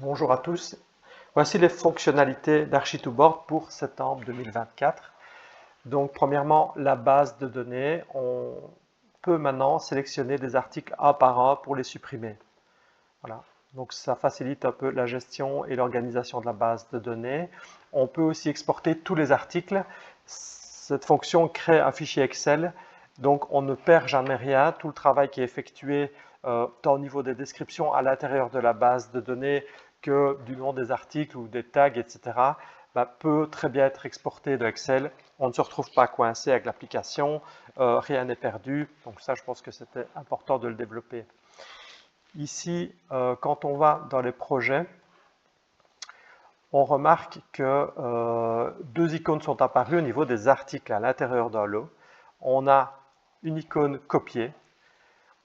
Bonjour à tous, voici les fonctionnalités d'Archie2Board pour septembre 2024. Donc premièrement, la base de données, on peut maintenant sélectionner des articles un par un pour les supprimer. Voilà. Donc ça facilite un peu la gestion et l'organisation de la base de données. On peut aussi exporter tous les articles. Cette fonction crée un fichier Excel, donc on ne perd jamais rien. Tout le travail qui est effectué tant au niveau des descriptions à l'intérieur de la base de données que du nom des articles ou des tags, etc., peut très bien être exporté de Excel. On ne se retrouve pas coincé avec l'application, rien n'est perdu. Donc ça, je pense que c'était important de le développer. Ici, quand on va dans les projets, on remarque que deux icônes sont apparues au niveau des articles à l'intérieur d'un lot. On a une icône copier.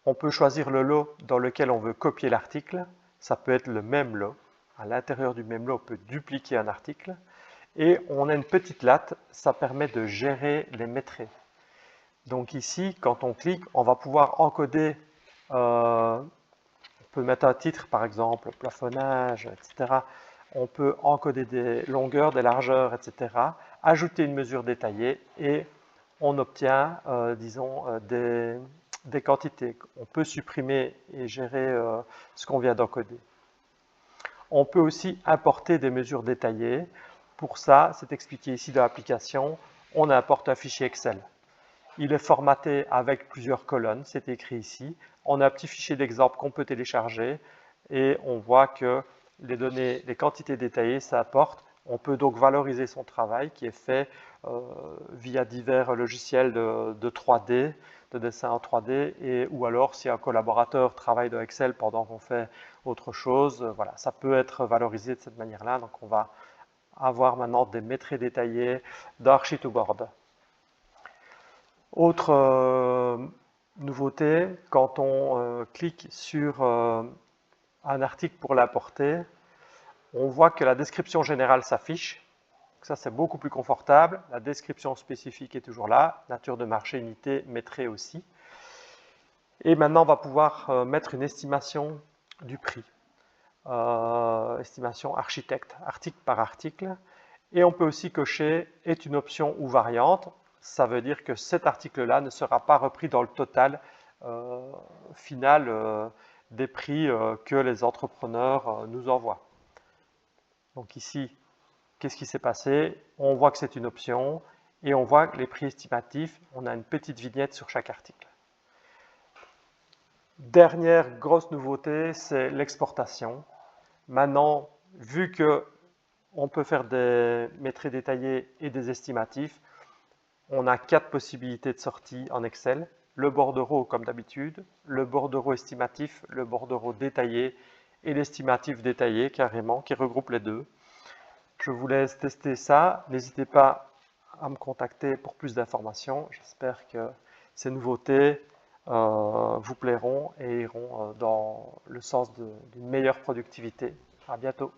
On peut choisir le lot dans lequel on veut copier l'article. Ça peut être le même lot. À l'intérieur du même lot, on peut dupliquer un article. Et on a une petite latte, ça permet de gérer les métrés. Donc ici, quand on clique, on va pouvoir encoder on peut mettre un titre, par exemple, plafonnage, etc. On peut encoder des longueurs, des largeurs, etc. Ajouter une mesure détaillée et on obtient, disons, des quantités. On peut supprimer et gérer ce qu'on vient d'encoder. On peut aussi importer des mesures détaillées. Pour ça, c'est expliqué ici dans l'application, on importe un fichier Excel. Il est formaté avec plusieurs colonnes, c'est écrit ici. On a un petit fichier d'exemple qu'on peut télécharger et on voit que les données, les quantités détaillées, ça apporte. On peut donc valoriser son travail qui est fait via divers logiciels de 3D, de dessin en 3D, ou alors si un collaborateur travaille dans Excel pendant qu'on fait autre chose, voilà, ça peut être valorisé de cette manière-là. Donc on va avoir maintenant des métriques détaillées d'Archie2Board. Autre nouveauté, quand on clique sur un article pour l'importer, on voit que la description générale s'affiche. Ça, c'est beaucoup plus confortable. La description spécifique est toujours là. Nature de marché, unité, métrée aussi. Et maintenant, on va pouvoir mettre une estimation du prix. Estimation architecte, article par article. Et on peut aussi cocher « est une option ou variante ». Ça veut dire que cet article-là ne sera pas repris dans le total final des prix que les entrepreneurs nous envoient. Donc ici, qu'est-ce qui s'est passé? On voit que c'est une option et on voit que les prix estimatifs, on a une petite vignette sur chaque article. Dernière grosse nouveauté, c'est l'exportation. Maintenant, vu que on peut faire des métriques détaillées et des estimatifs, on a 4 possibilités de sortie en Excel. Le bordereau comme d'habitude, le bordereau estimatif, le bordereau détaillé et l'estimatif détaillé carrément qui regroupe les deux. Je vous laisse tester ça. N'hésitez pas à me contacter pour plus d'informations. J'espère que ces nouveautés vous plairont et iront dans le sens d'une meilleure productivité. À bientôt.